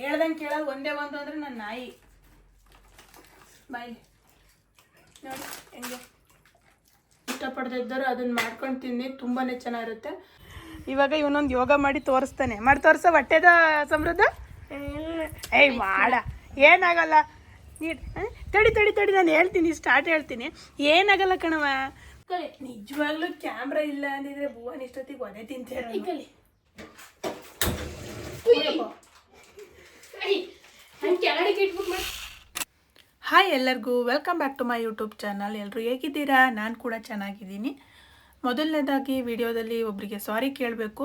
ಹೇಳ್ದಂಗೆ ಕೇಳೋದು ಒಂದೇ ಒಂದು ಅಂದರೆ ನನ್ನ ನಾಯಿ. ಬಾಯ್ ನೋಡಿ ಹೆಂಗೆ ಇಷ್ಟಪಡ್ದಿದ್ದರು ಅದನ್ನ ಮಾಡ್ಕೊಂಡು ತಿನ್ನಿ, ತುಂಬಾ ಚೆನ್ನಾಗಿರುತ್ತೆ. ಇವಾಗ ಇವನೊಂದು ಯೋಗ ಮಾಡಿ ತೋರಿಸ್ತಾನೆ. ಮಾಡಿ ತೋರಿಸ ಹೊಟ್ಟೆದ ಸಮೃದ್ಧ. ಏಯ್ ಮಾಡ ಏನಾಗಲ್ಲ ನೀರು ತಡಿ ತಡಿ ತಡಿ ನಾನು ಹೇಳ್ತೀನಿ, ಸ್ಟಾರ್ಟ್ ಹೇಳ್ತೀನಿ. ಏನಾಗಲ್ಲ ಕಣವ. ನಿಜವಾಗ್ಲೂ ಕ್ಯಾಮ್ರಾ ಇಲ್ಲ ಅಂದಿದ್ರೆ ಭುವನ್ ಇಷ್ಟೊತ್ತಿಗೆ ಒದೆ ತಿಂತಾರೆ. ಹಾಯ್ ಎಲ್ಲರಿಗೂ welcome back to my YouTube channel. ಎಲ್ಲರೂ ಹೇಗಿದ್ದೀರಾ? ನಾನು ಕೂಡ ಚೆನ್ನಾಗಿದ್ದೀನಿ. ಮೊದಲನೇದಾಗಿ ವಿಡಿಯೋದಲ್ಲಿ ಒಬ್ಬರಿಗೆ ಸಾರಿ ಕೇಳಬೇಕು.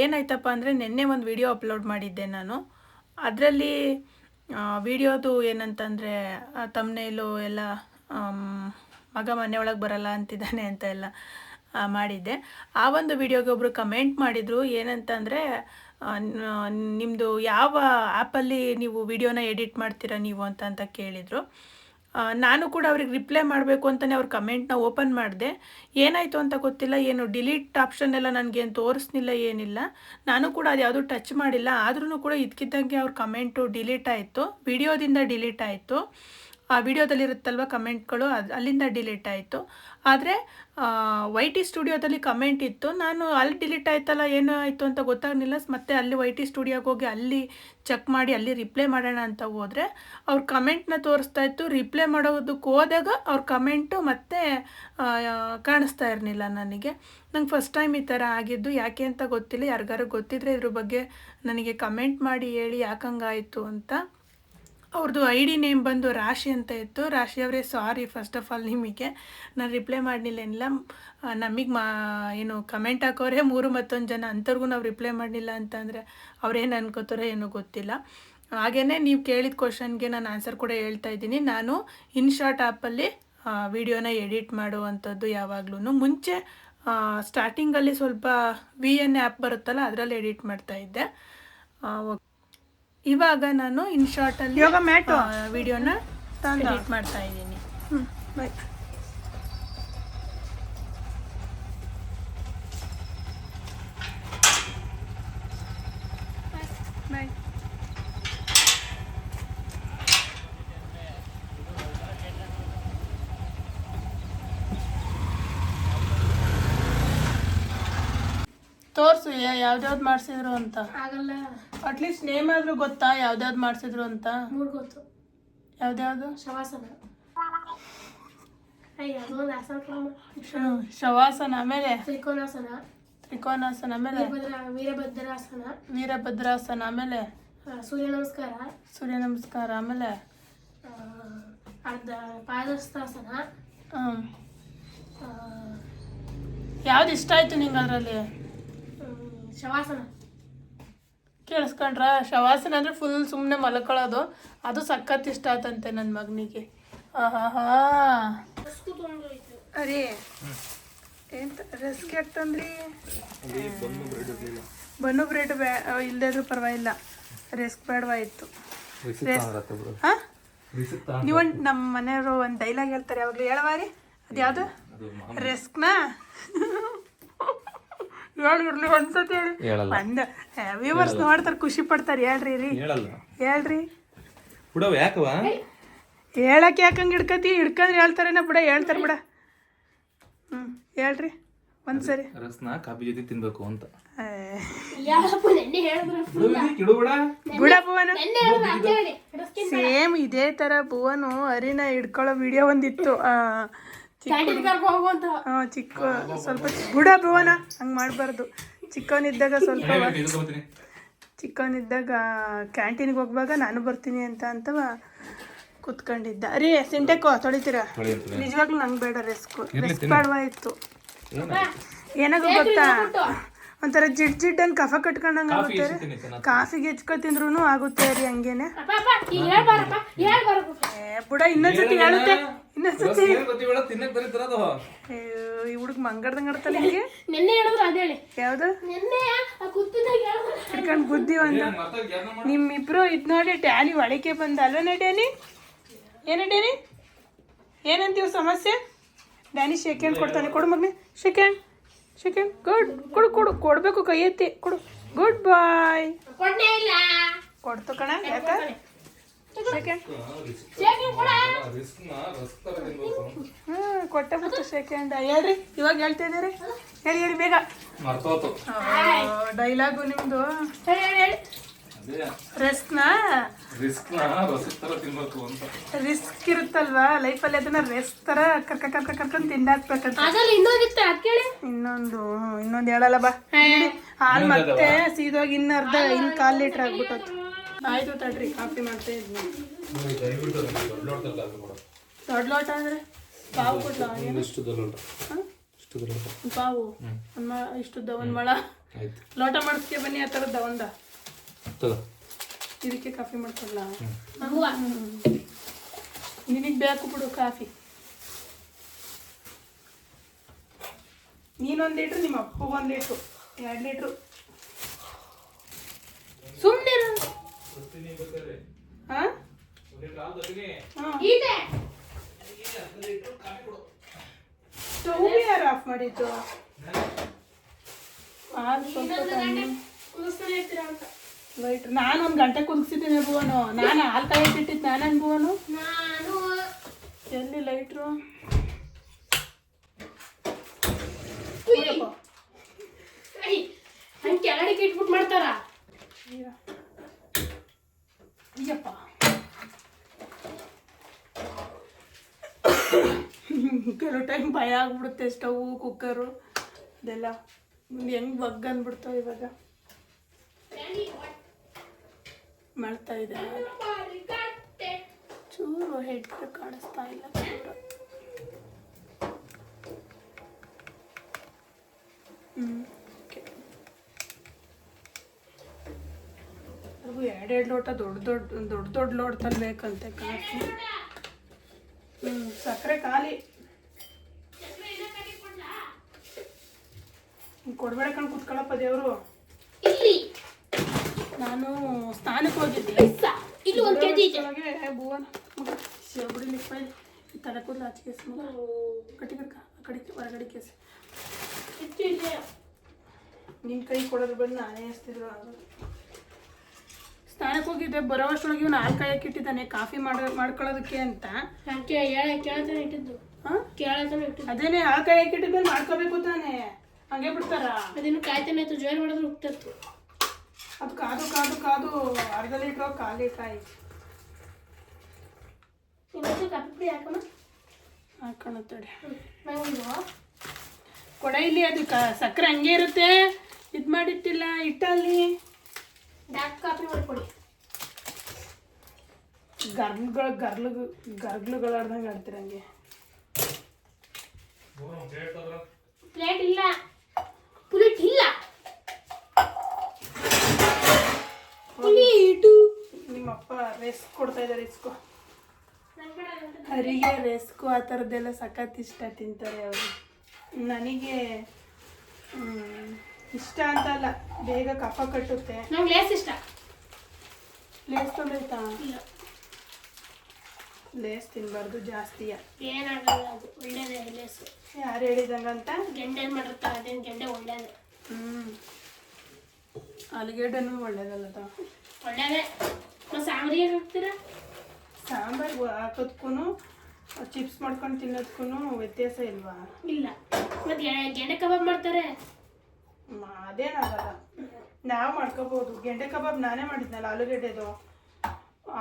ಏನಾಯ್ತಪ್ಪ ಅಂದರೆ ನಿನ್ನೆ ಒಂದು ವಿಡಿಯೋ ಅಪ್ಲೋಡ್ ಮಾಡಿದ್ದೆ ನಾನು. ಅದರಲ್ಲಿ ವಿಡಿಯೋದು ಏನಂತಂದರೆ ತಮ್ನೇಲು ಎಲ್ಲ ಮಗ ಮನೆಯೊಳಗೆ ಬರಲ್ಲ ಅಂತಿದ್ದಾನೆ ಅಂತ ಎಲ್ಲ ಮಾಡಿದ್ದೆ. ಆ ಒಂದು ವಿಡಿಯೋಗೆ ಒಬ್ಬರು ಕಮೆಂಟ್ ಮಾಡಿದರು. ಏನಂತಂದರೆ ನಿಮ್ಮದು ಯಾವ ಆ್ಯಪಲ್ಲಿ ನೀವು ವಿಡಿಯೋನ ಎಡಿಟ್ ಮಾಡ್ತೀರಾ ನೀವು ಅಂತ ಕೇಳಿದರು. ನಾನು ಕೂಡ ಅವ್ರಿಗೆ ರಿಪ್ಲೈ ಮಾಡಬೇಕು ಅಂತಲೇ ಅವ್ರ ಕಮೆಂಟ್ನ ಓಪನ್ ಮಾಡಿದೆ. ಏನಾಯಿತು ಅಂತ ಗೊತ್ತಿಲ್ಲ, ಏನು ಡಿಲೀಟ್ ಆಪ್ಷನ್ ಎಲ್ಲ ನನಗೇನು ತೋರಿಸ್ನಿಲ್ಲ, ಏನಿಲ್ಲ. ನಾನು ಕೂಡ ಅದು ಯಾವುದೂ ಟಚ್ ಮಾಡಿಲ್ಲ. ಆದ್ರೂ ಕೂಡ ಇದಕ್ಕಿದ್ದಂಗೆ ಅವ್ರ ಕಮೆಂಟು ಡಿಲೀಟ್ ಆಯಿತು, ವಿಡಿಯೋದಿಂದ ಡಿಲೀಟ್ ಆಯಿತು. ಆ ವಿಡಿಯೋದಲ್ಲಿರುತ್ತಲ್ವ ಕಮೆಂಟ್ಗಳು, ಅಲ್ಲಿಂದ ಡಿಲೀಟ್ ಆಯಿತು. ಆದರೆ YT ಸ್ಟುಡಿಯೋದಲ್ಲಿ ಕಮೆಂಟ್ ಇತ್ತು. ನಾನು ಅಲ್ಲಿ ಡಿಲೀಟ್ ಆಯ್ತಲ್ಲ ಏನು ಆಯಿತು ಅಂತ ಗೊತ್ತಾಗಲಿಲ್ಲ. ಮತ್ತೆ ಅಲ್ಲಿ YT ಸ್ಟುಡಿಯೋಗೆ ಹೋಗಿ ಅಲ್ಲಿ ಚೆಕ್ ಮಾಡಿ ಅಲ್ಲಿ ರಿಪ್ಲೈ ಮಾಡೋಣ ಅಂತ ಹೋದರೆ ಅವ್ರ ಕಮೆಂಟ್ನ ತೋರಿಸ್ತಾ ಇತ್ತು. ರಿಪ್ಲೈ ಮಾಡೋದಕ್ಕೆ ಹೋದಾಗ ಅವ್ರ ಕಮೆಂಟು ಮತ್ತೆ ಕಾಣಿಸ್ತಾ ಇರಲಿಲ್ಲ ನನಗೆ. ನಂಗೆ ಫಸ್ಟ್ ಟೈಮ್ ಈ ಥರ ಆಗಿದ್ದು. ಯಾಕೆ ಅಂತ ಗೊತ್ತಿಲ್ಲ. ಯಾರಿಗಾರು ಗೊತ್ತಿದ್ರೆ ಇದ್ರ ಬಗ್ಗೆ ನನಗೆ ಕಮೆಂಟ್ ಮಾಡಿ ಹೇಳಿ ಯಾಕಂಗಾಯಿತು ಅಂತ. ಅವ್ರದ್ದು ID ನೇಮ್ ಬಂದು ರಾಶಿ ಅಂತ ಇತ್ತು. ರಾಶಿ ಅವರೇ ಸಾರಿ ಫಸ್ಟ್ ಆಫ್ ಆಲ್, ನಿಮಗೆ ನಾನು ರಿಪ್ಲೈ ಮಾಡಲಿಲ್ಲ. ಏನಿಲ್ಲ, ನಮಗೆ ಏನು ಕಮೆಂಟ್ ಹಾಕೋರೆ 3 ಮತ್ತೊಂದು ಜನ, ಅಂಥವ್ರಿಗೂ ನಾವು ರಿಪ್ಲೈ ಮಾಡಲಿಲ್ಲ ಅಂತಂದರೆ ಅವ್ರೇನು ಅನ್ಕೋತಾರೋ ಏನೋ ಗೊತ್ತಿಲ್ಲ. ಹಾಗೆಯೇ ನೀವು ಕೇಳಿದ ಕ್ವಶನ್ಗೆ ನಾನು ಆನ್ಸರ್ ಕೂಡ ಹೇಳ್ತಾ ಇದ್ದೀನಿ. ನಾನು ಇನ್ಶಾರ್ಟ್ ಆ್ಯಪಲ್ಲಿ ವಿಡಿಯೋನ ಎಡಿಟ್ ಮಾಡುವಂಥದ್ದು ಯಾವಾಗ್ಲೂ. ಮುಂಚೆ ಸ್ಟಾರ್ಟಿಂಗಲ್ಲಿ ಸ್ವಲ್ಪ VN ಆ್ಯಪ್ ಬರುತ್ತಲ್ಲ ಅದರಲ್ಲಿ ಎಡಿಟ್ ಮಾಡ್ತಾಯಿದ್ದೆ. ಇವಾಗ ನಾನು ಇನ್ಶಾರ್ಟಲ್ಲಿ ಯೋಗ ಮ್ಯಾಟು ವಿಡಿಯೋನ ಎಡಿಟ್ ಮಾಡ್ತಾ ಇದ್ದೀನಿ. ಬಾಯ್. ಬಾಯ್. ತೋರಿಸು ಯಾವ್ದ್ಯಾವ್ದು ಮಾಡಿಸಿದ್ರು ಅಂತ. ಆಗಲ್ಲ. ಅಟ್ಲೀಸ್ಟ್ ನೇಮ್ ಆದ್ರೂ ಗೊತ್ತಾ ಯಾವ್ದ್ಯಾವ್ದು ಮಾಡಿಸಿದ್ರು ಅಂತ? 3 ಗೊತ್ತು. ಯಾವ್ದ್ಯಾವ್ದು? ಶವಾಸನ, ಶವಾಸನ, ಆಮೇಲೆ ತ್ರಿಕೋನಾಸನ, ಆಮೇಲೆ ವೀರಭದ್ರಾಸನ, ಆಮೇಲೆ ಸೂರ್ಯ ನಮಸ್ಕಾರ, ಆಮೇಲೆ ಅರ್ಧ ಪಾದಸ್ಥಾಸನ. ಯಾವ್ದು ಇಷ್ಟ ಆಯ್ತು ನಿಂಗೆ ಅದರಲ್ಲಿ? ಶವಾಸನ. ಕೇಳಿಸ್ಕೊಂಡ್ರ? ಶವಾಸನ ಅಂದರೆ ಫುಲ್ ಸುಮ್ಮನೆ ಮಲ್ಕೊಳ್ಳೋದು, ಅದು ಸಖತ್ ಇಷ್ಟ ಆಯ್ತಂತೆ ನನ್ನ ಮಗನಿಗೆ. ಅರೇ ಎಂತ ರೆಸ್ಕ್ ಯಾಕಂದ್ರಿ? ಬನ್ನು ಬ್ರೆಡ್ ಇಲ್ಲದಿದ್ರು ಪರವಾಗಿಲ್ಲ, ರೆಸ್ಕ್ ಬೇಡವಾಯಿತು. ನೀವು ನಮ್ಮ ಮನೆಯವರು ಒಂದು ಡೈಲಾಗ್ ಹೇಳ್ತಾರೆ ಯಾವಾಗಲೂ, ಹೇಳವಾರಿ ಅದು ಯಾವುದು? ರೆಸ್ಕ್ನಾ ಹೇಳಿರ್ಲಿ ಒಂದ್ಸತಿ ಹೇಳಿ. ಒಂದು ವ್ಯೂವರ್ಸ್ ನೋಡ್ತಾರೆ, ಖುಷಿ ಪಡ್ತಾರೆ. ಹೇಳ್ರಿ ಹೇಳಕ್ಕೆ ಯಾಕಂಗೆ ಹಿಡ್ಕಂದ್ರೆ ಹೇಳ್ತಾರೇನ ಬಿಡ, ಹೇಳ್ತಾರೆ ಬಿಡ. ಹೇಳ್ರಿ ಒಂದ್ಸರಿ. ಕಾಫಿ ಜೊತೆ ತಿನ್ಬೇಕು ಅಂತ ಬಿಡ ಭುವನು. ಸೇಮ್ ಇದೇ ತರ ಭುವನು ಹರಿನ ಹಿಡ್ಕೊಳ್ಳೋ ವಿಡಿಯೋ ಒಂದಿತ್ತು. ಚಿಕ್ಕ ಸ್ವಲ್ಪ ಬುಡ ಭುವನ ಹಂಗೆ ಮಾಡಬಾರ್ದು. ಚಿಕ್ಕವನಿದ್ದಾಗ ಕ್ಯಾಂಟೀನ್ಗೆ ಹೋಗುವಾಗ ನಾನು ಬರ್ತೀನಿ ಅಂತ ಕೂತ್ಕೊಂಡಿದ್ದ. ಅರೇ ಸಿಂಟೆಕೋ ತೊಳಿತೀರಾ? ನಿಜವಾಗ್ಲೂ ನಂಗೆ ಬೇಡ, ರೆಸ್ಕ್ ಬೇಡವಾಯಿತು. ಏನಾದ್ರು ಗೊತ್ತಾ, ಒಂಥರ ಜಿಡ್ ಅಂತ ಕಫ ಕಟ್ಕೊಂಡಂಗೆ ಆಗುತ್ತೆ. ಕಾಫಿಗೆ ಹೆಚ್ಕೊ ತಿಂದ್ರೂ ಆಗುತ್ತೆ ರೀ ಹಂಗೇನೆ. ಬುಡ ಇನ್ನೊಂದ್ಸತಿ ಹೇಳುತ್ತೆ, ಇನ್ನೊಂದ್ಸತಿ. ಈ ಹುಡುಗ ಮಂಗಡ್ದಂಗೆ ಆಡ್ತಲ್ಲ ಹಿಂಗೆ. ಯಾವ್ದು ಹಿಡ್ಕೊಂಡು ಬುದ್ಧಿ ಒಂದು. ನಿಮ್ಮಿಬ್ರು ಇದ್ ನೋಡಿ ಡ್ಯಾನಿ ಒಳಗೆ ಬಂದ ಅಲ್ವೇನ ಡ್ಯಾನಿ? ಡ್ಯಾನಿ ಏನಂತೀವ ಸಮಸ್ಯೆ? ಡ್ಯಾನಿ ಶೇಕ್ ಹ್ಯಾಂಡ್ ಕೊಡ್ತಾನೆ. ಕೊಡು ಮಗನೇ ಶೇಕ್ ಹ್ಯಾಂಡ್. ಗುಡ್ ಕೊಡು ಕೊಡಬೇಕು, ಕೈ ಎತ್ತಿ ಕೊಡು. ಗುಡ್ ಬಾಯ್. ಕೊಡ್ತು ಕಣ ಯಾಕೆ ಸೆಕೆಂಡ್ ಕೊಟ್ಟೆ ಬಿಟ್ಟು ಸೆಕೆಂಡ್ ಹೇಳ್ರಿ ಇವಾಗ ಹೇಳ್ತಿದ್ದೀರಿ ಹೇಳಿ ಹೇಳಿ ಬೇಗ ಮರ್ತೋತು ಡೈಲಾಗು ನಿಮ್ದು ಹೇಳಿ ಹೇಳಿ ಹೇಳಿ ರೆಸ್ಟ್ನ ರಿಸ್ಕ್ನ ರಸಕ್ ತರ ತಿನ್ಬೇಕು ಅಂತ. ರಿಸ್ಕ್ ಇರುತ್ತಲ್ವಾ ಲೈಫಲ್ಲಿ ಅದನ್ನ ರೆಸ್ಟ್ ತರ ಕರ್ಕೊಂಡು ತಿನ್ನಾಕ್ಬೇಕಂತ ಅದ್ರಲ್ಲಿ ಇನ್ನೊಂದಿತ್ತು ಅದ್ ಕೇಳಿ ಇನ್ನೊಂದು ಹೇಳಲ್ಲ ಬಾ ಹಾಲು ಮತ್ತೆ ಸೀದೋಗಿ ಇನ್ನು 1/4 ಲೀಟ್ರ್ ಆಗ್ಬಿಟ್ಟು ಆಯ್ತು ತಡ್ರಿ ಕಾಫಿ ಮಾಡ್ತಾ ಇದ್ವಿ ದೊಡ್ಡ ಲೋಟ ಅಂದ್ರೆ ಪಾವು ಕೊಡ್ಲ ಪಾವು ಇಷ್ಟುದ್ದ ಒಂದು ಮೊಳ ಲೋಟ ಮಾಡಿಸ್ಕೆ ಬನ್ನಿ ಆ ಥರದ್ದ ಒಂದ ಇದಕ್ಕೆ ಕಾಫಿ ಮಾಡ್ಕೊಡ್ಲ ನಿನಗೆ ಬೇಕು ಬಿಡು ಕಾಫಿ ನೀನೊಂದು ಲೀಟ್ರು ನಿಮ್ಮ ಅಪ್ಪಗೆ 1 ಲೀಟ್ರು 2 ಲೀಟ್ರು ಸುಮ್ಮನೆ ಹಾಂ ಇದೆ ಸ್ಟವ್ ಯಾರು ಆಫ್ ಮಾಡಿದ್ದು ಹಾಲು ಸ್ವಲ್ಪ ಕುದಿಸ್ತಾನೆ ಇರ್ತೀರ ಅಂತ ಲೈಟ್ ನಾನು 1 ಗಂಟೆ ಕುದಿಸಿದ್ದೀನಿ ಭುವನು ನಾನು ಹಾಲು ಕಾಯಿಟ್ಟಿಟ್ಟಿದ್ದು ನಾನೇನು ಭುವನು ನಾನು ಎಲ್ಲಿ ಲೈಟ್ರು ಹಂಗೆ ಕೆಳಗಡೆ ಇಟ್ಬಿಟ್ಟು ಮಾಡ್ತಾರ ಅಯ್ಯಪ್ಪ ಕೆಲವು ಟೈಮ್ ಭಯ ಆಗ್ಬಿಡುತ್ತೆ ಸ್ಟವ್ ಕುಕ್ಕರು ಇದೆಲ್ಲ ಹೆಂಗೆ ಬಗ್ ಅಂದ್ಬಿಡ್ತಾವೆ ಇವಾಗ ಮಾಡ್ತಾ ಇದೆ ಚೂರು ಹೆಡ್ ಕಾಣಿಸ್ತಾ ಇಲ್ಲ ಚೂರು ಅದು 2 ಲೋಟ ದೊಡ್ಡ ಲೋಟ ತರಬೇಕಂತೆ ಕಾಫಿ ಸಕ್ಕರೆ ಖಾಲಿ ಕೊಡ್ಬೇಡ ಕಣ್ ಕುತ್ಕೊಳ್ಳಪ್ಪ ದೇವರು ಇಲ್ಲಿ ನಾನು ಸ್ನಾನಕ್ಕೆ ಹೋಗಿದ್ದೆ ಇಲ್ಲಿ 1 kg ಇದೆ ಭುವನ ಬಿಡಿ ನಿಪ್ಪಲ್ಲಿ ತಲೆ ಕೂದಲು ಆಚೆ ಕಟ್ಟಿ ಕಡ್ಕ ಆ ಕಡೆಗೆ ಹೊರಗಡೆ ಕೇಸಿ ಇಷ್ಟು ಇದೆ ನಿನ್ನ ಕೈ ಕೊಡೋದ್ರ ಬಂದು ನಾನೇ ಎಸ್ತಿದ್ರು ಸ್ನಾನಕ್ಕೆ ಹೋಗಿದ್ದೆ ಬರೋ ಅಷ್ಟರೊಳಗೆ ಇವನು ಹಾಲು ಕಾಯಕ್ಕೆ ಇಟ್ಟಿದ್ದಾನೆ ಕಾಫಿ ಮಾಡ್ಕೊಳ್ಳೋದಕ್ಕೆ ಅಂತ ಕೇಳತಾನೆ ಇಟ್ಟಿದ್ದು ಹಾಂ ಕೇಳತಾನೆ ಇಟ್ಟಿದ್ದು ಅದೇನೆ ಹಾಲು ಕಾಯಕ್ಕೆ ಇಟ್ಟಿದ್ಮೇಲೆ ಮಾಡ್ಕೋಬೇಕು ತಾನೆ ಹಂಗೆ ಬಿಡ್ತಾರ ಅದೇನು ಕಾಯ್ತಾನೆ ಇತ್ತು ಜೋರ್ ಮಾಡಿದ್ರೆ ಉಕ್ತಿತ್ತು ಅದು ಕಾದು 1/2 ಲೀಟ್ರ್ 1/4 ಲೀಟ್ರ್ ಆಯ್ತು ಇವತ್ತು ಕಾಫಿ ಪುಡಿ ಹಾಕೋಣ ಹಾಕೋಣತ್ತೇಳಿ ನಂಗೆ ಕೊಡ ಇಲ್ಲಿ ಅದು ಸಕ್ಕರೆ ಹಂಗೆ ಇರುತ್ತೆ ಇದು ಮಾಡಿಟ್ಟಿಲ್ಲ ಇಟ್ಟಲ್ಲಿ ಡಾರ್ಕ್ ಕಾಫಿ ಮಾಡ್ಕೊಡಿ ಗರ್ಗ್ಲುಗಳಾಡ್ದಂಗೆ ಆಡ್ತೀರ ಹಂಗೆ ಪ್ಲೇಟ್ ಇಲ್ಲ ಪ್ಲೇಟ್ ಇಲ್ಲ ಪ್ಲೇಟು ನಿಮ್ಮಪ್ಪ ರೆಸ್ಕ್ ಕೊಡ್ತಾ ಇದ್ದಾರೆ ಇಸ್ಕೋ ಹರಿಗೆ ರೆಸ್ಕು ಆ ಥರದ್ದೆಲ್ಲ ಸಖತ್ ಇಷ್ಟ ತಿಂತಾರೆ ಅವರು ನನಗೆ ಇಷ್ಟ ಅಂತ ಅಲ್ಲ ಬೇಗ ಕಫ ಕಟ್ಟುತ್ತೆ ನಂಗೆ ಲೇಸ್ ಇಷ್ಟ ಲೇಸ್ ತೊಂದೈತಾ ಇಲ್ಲ ಲೇಸ್ ತಿನ್ನಬಾರ್ದು ಜಾಸ್ತಿಯ ಏನಾಗಲ್ಲ ಅದು ಒಳ್ಳೇದೇ ಲೇಸು ಯಾರು ಹೇಳಿದಂಗಂತ ಗೆಂಡೆ ಮಾಡಿರ್ತಾರೆ ಅದೇನು ಗೆಂಡೆ ಒಳ್ಳೇದೇ ಆಲೂಗೆಡ್ಡೆನೂ ಒಳ್ಳೇದಲ್ಲದ ಒಳ್ಳೇದೇ ಮತ್ತು ಸಾಂಬಾರಿಗೆ ಹಾಕ್ತೀರಾ ಸಾಂಬಾರು ಹಾಕೋದಕ್ಕೂ ಚಿಪ್ಸ್ ಮಾಡ್ಕೊಂಡು ತಿನ್ನೋದಕ್ಕೂ ವ್ಯತ್ಯಾಸ ಇಲ್ವಾ ಇಲ್ಲ ಮತ್ತು ಗೆಂಡೆ ಕಬಾಬ್ ಮಾಡ್ತಾರೆ ಅದೇನಾಗಲ್ಲ ನಾವು ಮಾಡ್ಕೋಬೋದು ಗೆಂಡೆ ಕಬಾಬ್ ನಾನೇ ಮಾಡಿದ್ನಲ್ಲ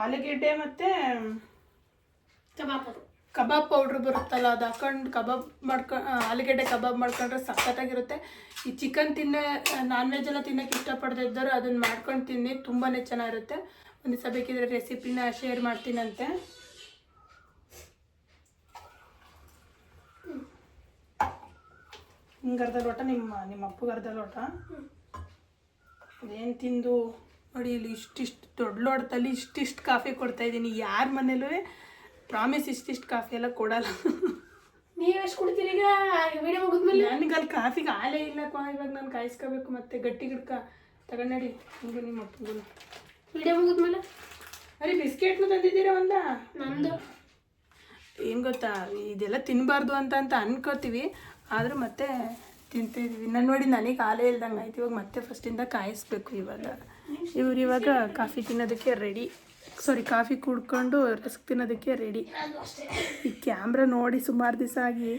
ಆಲೂಗೆಡ್ಡೆ ಮತ್ತು ಕಬಾಬ್ ಪೌಡ್ರ್ ಬರುತ್ತಲ್ಲ ಅದು ಹಾಕೊಂಡು ಕಬಾಬ್ ಆಲೂಗೆಡ್ಡೆ ಕಬಾಬ್ ಮಾಡ್ಕೊಂಡ್ರೆ ಸಖತ್ತಾಗಿರುತ್ತೆ ಈ ಚಿಕನ್ ನಾನ್ ವೆಜ್ ಎಲ್ಲ ತಿನ್ನೋಕೆ ಇಷ್ಟಪಡದೇ ಇದ್ದವರು ಅದನ್ನು ಮಾಡ್ಕೊಂಡು ತಿನ್ನಿ ತುಂಬಾ ಚೆನ್ನಾಗಿರುತ್ತೆ ಒಂದು ದಿವಸ ಬೇಕಿದ್ರೆ ರೆಸಿಪಿನ ಶೇರ್ ಮಾಡ್ತೀನಂತೆ ಹಿಂಗೆ 1/2 ಲೋಟ ನಿಮ್ಮ ಅಪ್ಪಗೆ 1/2 ಲೋಟ ಅದೇನು ತಿಂದು ನೋಡಿ ಇಲ್ಲಿ ಇಷ್ಟಿಷ್ಟು ದೊಡ್ಡ ಲೋಟದಲ್ಲಿ ಇಷ್ಟಿಷ್ಟು ಕಾಫಿ ಕೊಡ್ತಾಯಿದ್ದೀನಿ ಯಾರ ಮನೇಲೂ ಪ್ರಾಮಿಸ್ ಇಷ್ಟಿಷ್ಟು ಕಾಫಿ ಎಲ್ಲ ಕೊಡಲ್ಲ ನೀವು ಎಷ್ಟು ಕುಡ್ತೀರಿ ಈಗ ವಿಡಿಯೋ ಮುಗಿದ್ಮೇಲೆ ನನಗೆ ಅಲ್ಲಿ ಕಾಫಿಗೆ ಹಾಲೇ ಇಲ್ಲಪ್ಪ ಇವಾಗ ನಾನು ಕಾಯಿಸ್ಕೋಬೇಕು ಮತ್ತೆ ಗಟ್ಟಿ ಗಿಡ್ಕ ತಗೊಂಡಿ ಹಿಂಗೆ ನಿಮ್ಮ ಅಪ್ಪಗೂ ವಿಡಿಯೋ ಮುಗಿದ್ಮೇಲೆ ಅರೆ ಬಿಸ್ಕೆಟ್ನು ತಂದಿದ್ದೀರಾ ಒಂದ ನಂದು ಏನು ಗೊತ್ತಾ ಇದೆಲ್ಲ ತಿನ್ನಬಾರ್ದು ಅಂತ ಅನ್ಕೋತೀವಿ ಆದರೂ ಮತ್ತೆ ತಿಂತಿದ್ದೀವಿ ನಾನು ನೋಡಿ ನನಗೆ ಹಾಲೇ ಇಲ್ದಂಗೆ ಆಯ್ತು ಇವಾಗ ಮತ್ತೆ ಫಸ್ಟಿಂದ ಕಾಯಿಸ್ಬೇಕು ಇವಾಗ ಇವ್ರು ಇವಾಗ ಕಾಫಿ ತಿನ್ನೋದಕ್ಕೆ ರೆಡಿ. ಕಾಫಿ ಕುಡ್ಕೊಂಡು ರಸ್ಕ್ ತಿನ್ನೋದಕ್ಕೆ ರೆಡಿ. ಈ ಕ್ಯಾಮ್ರಾ ನೋಡಿ ಸುಮಾರು ದಿವಸ ಆಗಿ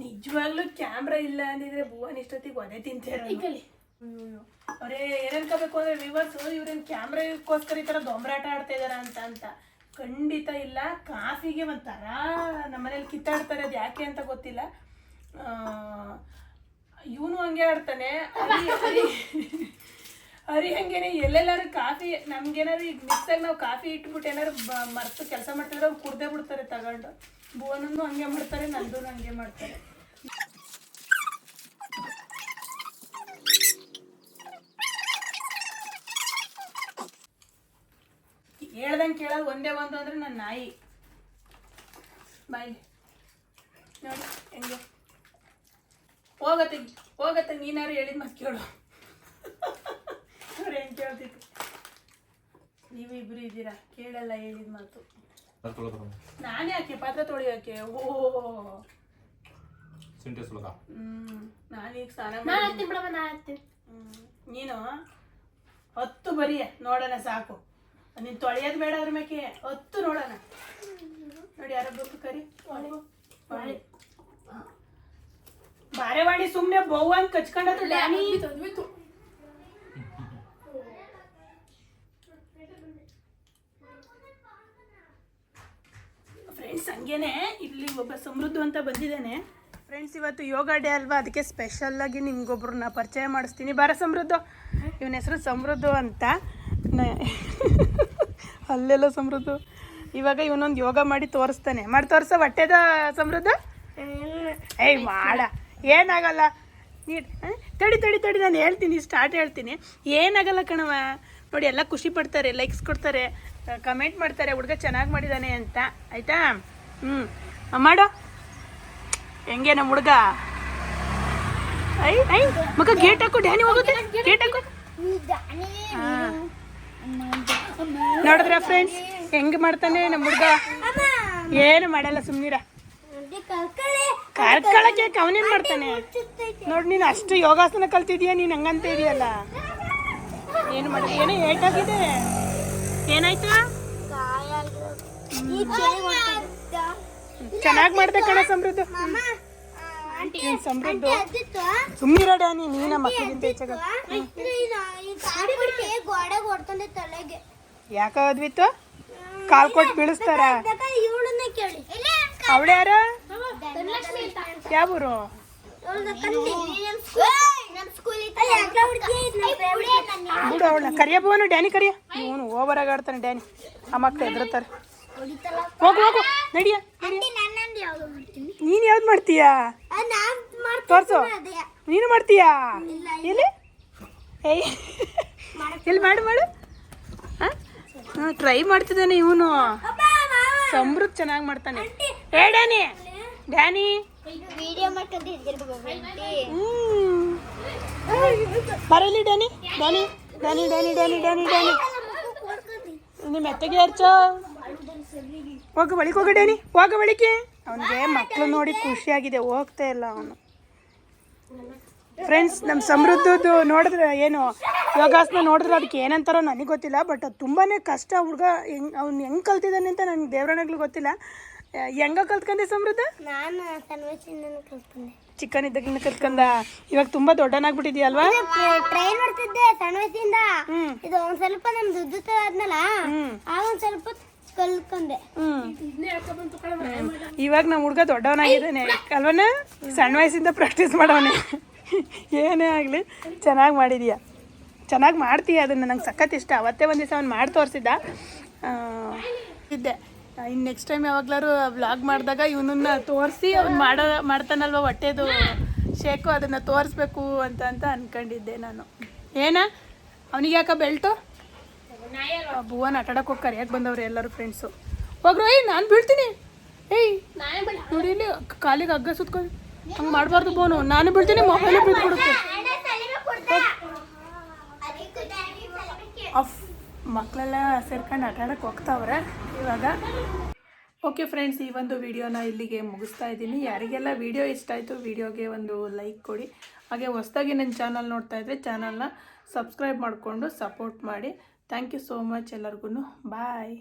ನಿಜವಾಗ್ಲೂ ಕ್ಯಾಮ್ರಾ ಇಲ್ಲ ಅಂದಿದ್ರೆ ಭುವನ್ ಇಷ್ಟೊತ್ತಿಗೆ ಒದೆ ತಿಂತಾರೆ. ಅವರೇ ಏನ್ ಅನ್ಕೋಬೇಕು ಅಂದ್ರೆ ವಿವರ್ಸ್ ಇವ್ರೇನ್ ಕ್ಯಾಮ್ರಾಗೋಸ್ಕರ ಈ ತರ ದೊಂಬರಾಟ ಆಡ್ತಾ ಇದಾರ ಅಂತ ಖಂಡಿತ ಇಲ್ಲ. ಕಾಫಿಗೆ ಒಂಥರ ನಮ್ಮನೇಲಿ ಕಿತ್ತಾಡ್ತಾರೆ, ಅದು ಯಾಕೆ ಅಂತ ಗೊತ್ತಿಲ್ಲ. ಇವನು ಹಂಗೆ ಆಡ್ತಾನೆ, ಹರಿ ಹಂಗೇನೆ. ಎಲ್ಲೆಲ್ಲಾರು ಕಾಫಿ ನಮ್ಗೇನಾದ್ರು ಈಗ ಮಿಕ್ಸಾಗಿ ನಾವು ಕಾಫಿ ಇಟ್ಬಿಟ್ಟು ಏನಾದ್ರು ಮರ್ತು ಕೆಲಸ ಮಾಡ್ತಿದ್ರೆ ಅವ್ರು ಕುಡ್ದೇ ಬಿಡ್ತಾರೆ ತಗೊಂಡು. ಭುವನನ್ನು ಹಂಗೆ ಮಾಡ್ತಾರೆ, ನಂದು ಹಂಗೆ ಮಾಡ್ತಾರೆ. ಹೇಳ್ದಂಗೆ ಕೇಳೋದು ಒಂದೇ ಒಂದು ಅಂದ್ರೆ ನನ್ನ ನಾಯಿ. ಬಾಯಿ ನೋಡಿ ಹೆಂಗೆ ಹೋಗತ್ತೆ ನೀನಾರು ಹೇಳಿದ ಮಾತು ಕೇಳು. ಅವ್ರು ಹೆಂಗೆ ಕೇಳ್ತಿತ್ತು. ನೀವು ಇಬ್ರು ಇದ್ದೀರಾ, ಕೇಳಲ್ಲ ಹೇಳಿದ ಮಾತು. ನಾನೇ ಯಾಕೆ ಪಾತ್ರೆ ತೊಳಿಯೋಕೆ? ನಾನೀಗ ಸ್ನಾನ ಮಾಡಿ ನೀನು 10 ಬರೀ ನೋಡೋಣ ಸಾಕು. ನೀನು ತೊಳೆಯೋದು ಬೇಡ ಅದ್ರ ಮೇಕೆ 10 ನೋಡೋಣ. ನೋಡಿ ಯಾರ ಬೇಕು ಕರಿ ಬಾರೆವಾಣಿ ಸುಮ್ಮನೆ ಬಹು ಅಂತ ಕಚ್ಕೊಂಡ್ರು ಡ್ಯಾನಿ. ಫ್ರೆಂಡ್ಸ್ ಹಂಗೇನೆ ಇಲ್ಲಿ ಒಬ್ಬ ಸಮೃದ್ಧ ಅಂತ ಬಂದಿದ್ದಾನೆ. ಫ್ರೆಂಡ್ಸ್ ಇವತ್ತು ಯೋಗ ಡೇ ಅಲ್ವಾ, ಅದಕ್ಕೆ ಸ್ಪೆಷಲ್ಲಾಗಿ ನಿಮ್ಗೊಬ್ರನ್ನ ಪರಿಚಯ ಮಾಡಿಸ್ತೀನಿ. ಬಾರ ಸಮೃದ್ಧ. ಇವನ ಹೆಸರು ಸಮೃದ್ಧ ಅಂತ. ಅಲ್ಲೆಲ್ಲ ಸಮೃದ್ಧ. ಇವಾಗ ಇವನೊಂದು ಯೋಗ ಮಾಡಿ ತೋರಿಸ್ತಾನೆ. ಮಾಡಿ ತೋರಿಸ ಹೊಟ್ಟೆದ ಸಮೃದ್ಧ. ಏಯ್ ಮಾಡ ಏನಾಗಲ್ಲ. ತಡಿ ನಾನು ಹೇಳ್ತೀನಿ, ಸ್ಟಾರ್ಟ್ ಹೇಳ್ತೀನಿ. ಏನಾಗಲ್ಲ ಕಣವ. ನೋಡಿ ಎಲ್ಲ ಖುಷಿ ಪಡ್ತಾರೆ, ಲೈಕ್ಸ್ ಕೊಡ್ತಾರೆ, ಕಮೆಂಟ್ ಮಾಡ್ತಾರೆ ಹುಡುಗ ಚೆನ್ನಾಗಿ ಮಾಡಿದ್ದಾನೆ ಅಂತ. ಆಯಿತಾ? ಮಾಡೋ ಹೆಂಗೆ ನಮ್ಮ ಹುಡುಗ. ಐ ಮಗ ಗೇಟ್ ಹಾಕು, ಡ್ಯಾನಿ ಹೋಗುತ್ತೆ. ಗೇಟ್ ಹಾಕು. ನೋಡಿದ್ರ ಫ್ರೆಂಡ್ಸ್ ಹೆಂಗೆ ಮಾಡ್ತಾನೆ ನಮ್ಮ ಹುಡುಗ. ಏನು ಮಾಡಲ್ಲ, ಸುಮ್ಮನಿರ. ಕರ್ಕೊಳಕ್ಕೆ ಅವನೇನು ಮಾಡ್ತಾನೆ ನೋಡಿ. ನೀನು ಅಷ್ಟು ಯೋಗಾಸನ ಕಲ್ತಿದ್ಯಾ, ನೀನು ಹಂಗಂತ ಇದೆಯಲ್ಲ. ಏನು ಮಾಡಿ ಏನೋ ಏಟಾಗಿದೆ. ಏನಾಯ್ತು? ಚೆನ್ನಾಗಿ ಮಾಡ್ದೆ ಕಣ ಸಮೃದ್ಧ. ಸಮೃದ್ಧ ಸುಮ್ಮನಿರ ಡ್ಯಾನಿ, ನೀನ ಮಕ್ಕಳಿಗಿಂತ ಹೆಚ್ಚಾಗ. ಯಾಕ ಅದ್ವಿತ್ತು ಕಾಲ್ ಕೊಟ್ಟು ಬೀಳಿಸ್ತಾರ. ಅವಳೆ ಯಾರ? ಯಾವೂರು? ಬಿಡು ಅವಳ. ಕರಿಯ ಬೋನು ಡ್ಯಾನಿ ಕರಿಯ. ಇವನು ಓವರಾಗಿ ಆಡ್ತಾನೆ ಡ್ಯಾನಿ. ಆ ಮಕ್ಳು ಎದುರುತ್ತಾರೆ. ಹೋಗು ನಡಿಯ. ನೀನು ಯಾವ್ದು ಮಾಡ್ತೀಯಾ? ತೋರ್ಸು. ನೀನು ಮಾಡ್ತೀಯಾ? ಎಲ್ಲಿ? ಏಯ್ ಎಲ್ಲಿ ಮಾಡು. ಟ್ರೈ ಮಾಡ್ತಿದ್ದಾನೆ ಇವನು. ಸಮೃದ್ಧ ಚೆನ್ನಾಗಿ ಮಾಡ್ತಾನೆ. ಏ ಡ್ಯಾನಿ ಬರಲಿ ಡ್ಯಾನಿ. ನಿಮ್ಮ ಮೆತ್ತಗೆ ಹರ್ಚೋ. ಹೋಗು ಬಳಿಗೆ ಹೋಗ ಡ್ಯಾನಿ, ಹೋಗ ಬಳಿಕೆ. ಅವನಿಗೆ ಮಕ್ಕಳು ನೋಡಿ ಖುಷಿಯಾಗಿದೆ, ಹೋಗ್ತಾ ಇಲ್ಲ ಅವನು. ಫ್ರೆಂಡ್ಸ್ ನಮ್ಮ ಸಮೃದ್ಧದ್ದು ನೋಡಿದ್ರೆ ಏನು ಯೋಗಾಸನ ನೋಡಿದ್ರೆ ಅದಕ್ಕೆ ಏನಂತಾರೋ ನನಗೆ ಗೊತ್ತಿಲ್ಲ. ಬಟ್ ಅದು ತುಂಬಾ ಕಷ್ಟ. ಹುಡುಗ ಅವ್ನು ಹೆಂಗೆ ಕಲ್ತಿದ್ದಾನೆ ಅಂತ ನನಗೆ ದೇವರನಾಗ್ಲೂ ಗೊತ್ತಿಲ್ಲ. ಹೆಂಗ ಕಲ್ತ್ಕೊಂಡೆ ಸಮೃದ್ಧ? ನಾನು ಸಣ್ಣ ವಯಸ್ಸಿಂದ ಕಲ್ತ್ಕೊಂಡೆ. ಚಿಕ್ಕನ್ ಇದ್ದಾಗಿಂದ ಕಲ್ತ್ಕೊಂಡ. ಇವಾಗ ತುಂಬಾ ದೊಡ್ಡನಾಗ್ಬಿಟ್ಟಿದ್ಯಲ್ವಾ? ಟ್ರೈನ್ ಮಾಡ್ತಿದ್ದೆ ಸಣ್ಣ ವಯಸ್ಸಿಂದ. ಇದು ಒಂದ್ ಸ್ವಲ್ಪ ನಮ್ದು ಉದ್ದ ಆದ್ನಲ್ಲ, ಆಗ ಒಂದ್ ಸ್ವಲ್ಪ ಕಲ್ತ್ಕೊಂಡೆ. ಇವಾಗ ನಮ್ಮ ಹುಡುಗ ದೊಡ್ಡವನಾಗಿದ್ದಾನೆ ಅಲ್ವನ? ಸಣ್ಣ ವಯಸ್ಸಿಂದ ಪ್ರಾಕ್ಟೀಸ್ ಮಾಡವನೆ. ಏನೇ ಆಗಲಿ ಚೆನ್ನಾಗಿ ಮಾಡಿದೀಯ, ಚೆನ್ನಾಗಿ ಮಾಡ್ತೀಯ. ಅದನ್ನು ನಂಗೆ ಸಖತ್ ಇಷ್ಟ. ಅವತ್ತೇ ಒಂದು ದಿವಸ ಅವ್ನು ಮಾಡಿ ತೋರಿಸಿದ್ದ ಇದ್ದೆ. ಇನ್ನು ನೆಕ್ಸ್ಟ್ ಟೈಮ್ ಯಾವಾಗ್ಲಾರು ವ್ಲಾಗ್ ಮಾಡಿದಾಗ ಇವನನ್ನ ತೋರಿಸಿ ಅವ್ನು ಮಾಡ್ತಾನಲ್ವ ಹೊಟ್ಟೆದು ಶೇಕು, ಅದನ್ನು ತೋರಿಸ್ಬೇಕು ಅಂತ ಅಂದ್ಕೊಂಡಿದ್ದೆ ನಾನು. ಅವನಿಗೆ ಯಾಕ ಬೆಲ್ಟು? ಭುವನ್ ಆಟಾಡಕ್ಕೆ ಹೋಗಿ ಕರಿಯಾಕೆ ಬಂದವ್ರು ಎಲ್ಲರೂ ಫ್ರೆಂಡ್ಸು. ಹೋಗ್ರು. ನಾನು ಬೀಳ್ತೀನಿ. ನೋಡಿ ಇಲ್ಲಿ ಕಾಲಿಗೆ ಹಗ್ಗ ಸುತ್ಕೊಂಡು ಹಂಗೆ ಮಾಡಬಾರ್ದು ಬೋನು. ನಾನು ಬೀಳ್ತೀನಿ, ಮೊಬೈಲೇ ಬಿದ್ದುಬಿಡುತ್ತೆ. ಮಕ್ಕಳೆಲ್ಲ ಸೇರ್ಕೊಂಡು ಆಟಾಡಕ್ಕೆ ಹೋಗ್ತಾವ್ರೆ ಇವಾಗ. ಓಕೆ ಫ್ರೆಂಡ್ಸ್, ಈ ಒಂದು ವಿಡಿಯೋನ ಇಲ್ಲಿಗೆ ಮುಗಿಸ್ತಾ ಇದ್ದೀನಿ. ಯಾರಿಗೆಲ್ಲ ವಿಡಿಯೋ ಇಷ್ಟ ಆಯಿತು ವಿಡಿಯೋಗೆ ಒಂದು ಲೈಕ್ ಕೊಡಿ. ಹಾಗೆ ಹೊಸದಾಗಿ ನನ್ನ ಚಾನಲ್ ನೋಡ್ತಾ ಇದ್ದರೆ ಚಾನಲ್ನ ಸಬ್ಸ್ಕ್ರೈಬ್ ಮಾಡಿಕೊಂಡು ಸಪೋರ್ಟ್ ಮಾಡಿ. ಥ್ಯಾಂಕ್ ಯು ಸೋ ಮಚ್ ಎಲ್ಲರಿಗೂ. ಬಾಯ್.